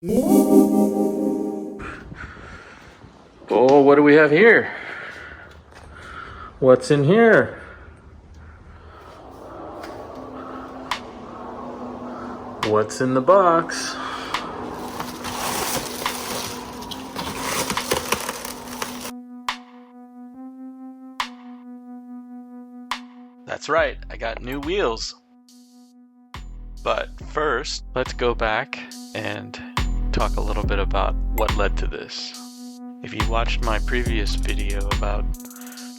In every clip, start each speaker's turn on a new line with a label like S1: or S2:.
S1: Oh, what do we have here? What's in here? What's in the box? That's right, I got new wheels. But first, let's go back and talk a little bit about what led to this. If you watched my previous video about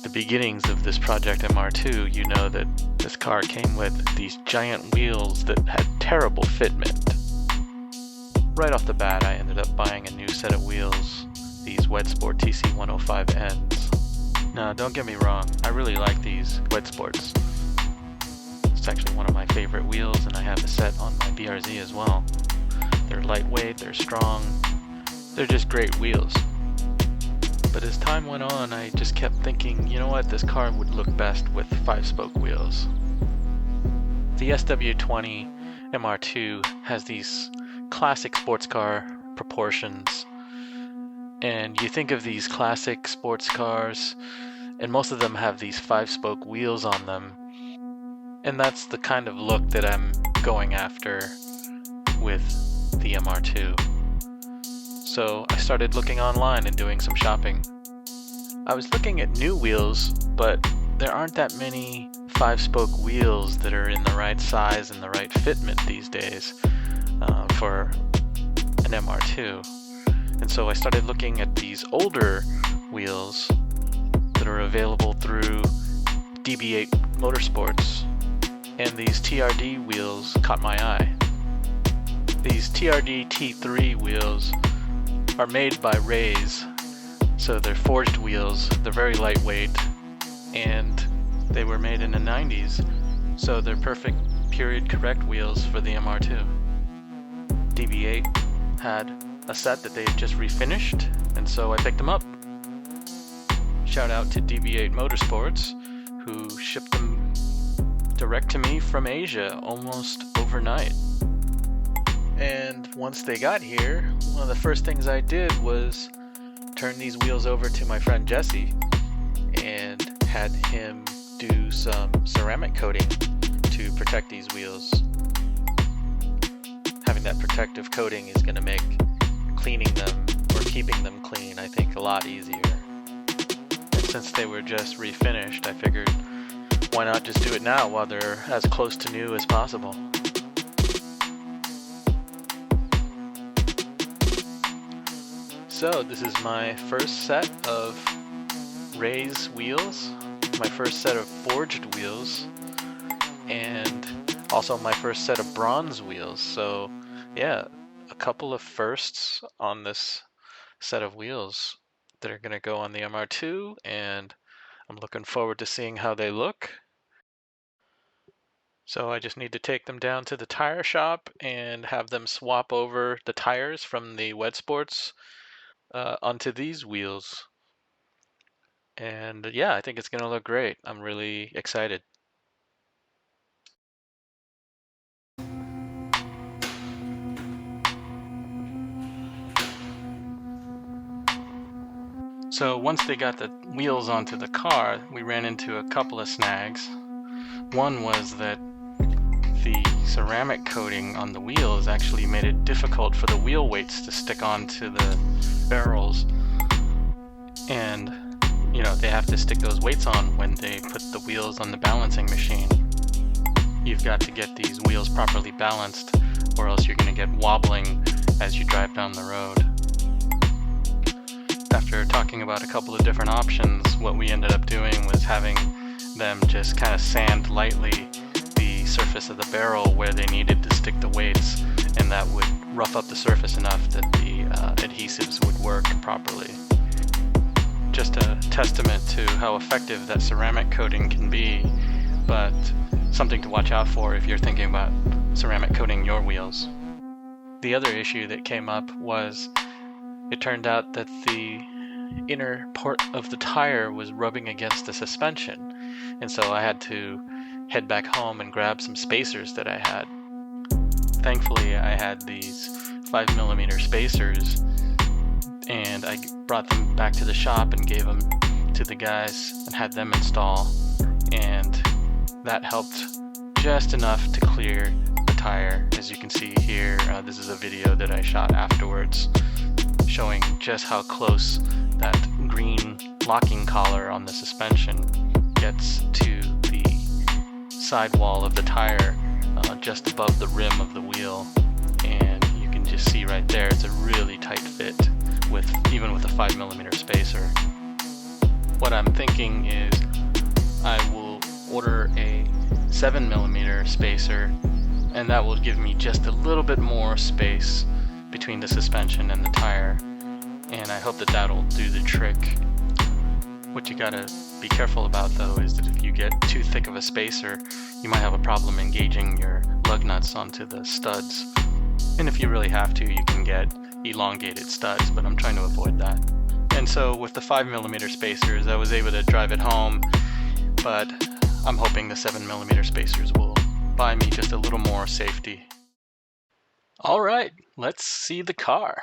S1: the beginnings of this project MR2, you know that this car came with these giant wheels that had terrible fitment. Right off the bat, I ended up buying a new set of wheels, these Wedsport TC105Ns. Now, don't get me wrong, I really like these Wedsports. It's actually one of my favorite wheels, and I have a set on my BRZ as well. They're lightweight, they're strong, they're just great wheels. But as time went on, I just kept thinking, you know what, this car would look best with 5-spoke wheels. The SW20 MR2 has these classic sports car proportions, and you think of these classic sports cars, and most of them have these 5-spoke wheels on them. And that's the kind of look that I'm going after with the MR2. So I started looking online and doing some shopping. I was looking at new wheels, but there aren't that many 5-spoke wheels that are in the right size and the right fitment these days for an MR2. And so I started looking at these older wheels that are available through DB8 Motorsports. And these TRD wheels caught my eye. These TRD T3 wheels are made by Rays, so they're forged wheels, they're very lightweight, and they were made in the 90s, so they're perfect period correct wheels for the MR2. DB8 had a set that they had just refinished, and so I picked them up. Shout out to DB8 Motorsports, who shipped them direct to me from Asia almost overnight. And once they got here, one of the first things I did was turn these wheels over to my friend Jessie and had him do some ceramic coating to protect these wheels. Having that protective coating is going to make cleaning them or keeping them clean, I think, a lot easier. And since they were just refinished, I figured, why not just do it now while they're as close to new as possible? So this is my first set of Rays wheels, my first set of forged wheels, and also my first set of bronze wheels. So yeah, a couple of firsts on this set of wheels that are going to go on the MR2, and I'm looking forward to seeing how they look. So I just need to take them down to the tire shop and have them swap over the tires from the Wedsports onto these wheels. And yeah, I think it's going to look great. I'm really excited. So once they got the wheels onto the car, we ran into a couple of snags. One was that the ceramic coating on the wheels actually made it difficult for the wheel weights to stick onto the barrels. And, you know, they have to stick those weights on when they put the wheels on the balancing machine. You've got to get these wheels properly balanced, or else you're going to get wobbling as you drive down the road. After talking about a couple of different options, what we ended up doing was having them just kind of sand lightly the surface of the barrel where they needed to stick the weights, and that would rough up the surface enough that the adhesives would work properly. Just a testament to how effective that ceramic coating can be, but something to watch out for if you're thinking about ceramic coating your wheels. The other issue that came up was it turned out that the inner part of the tire was rubbing against the suspension, and so I had to head back home and grab some spacers that I had. Thankfully, I had these 5mm spacers, and I brought them back to the shop and gave them to the guys and had them install, and that helped just enough to clear the tire. As you can see here, this is a video that I shot afterwards showing just how close that green locking collar on the suspension gets to the sidewall of the tire, just above the rim of the wheel. And you can just see right there, it's a really tight fit even with a 5mm spacer. What I'm thinking is I will order a 7mm spacer, and that will give me just a little bit more space between the suspension and the tire, and I hope that that'll do the trick. What you gotta be careful about though is that if you get too thick of a spacer, you might have a problem engaging your lug nuts onto the studs. And if you really have to, you can get elongated studs, but I'm trying to avoid that. And so with the 5mm spacers, I was able to drive it home, but I'm hoping the 7mm spacers will buy me just a little more safety. All right, let's see the car.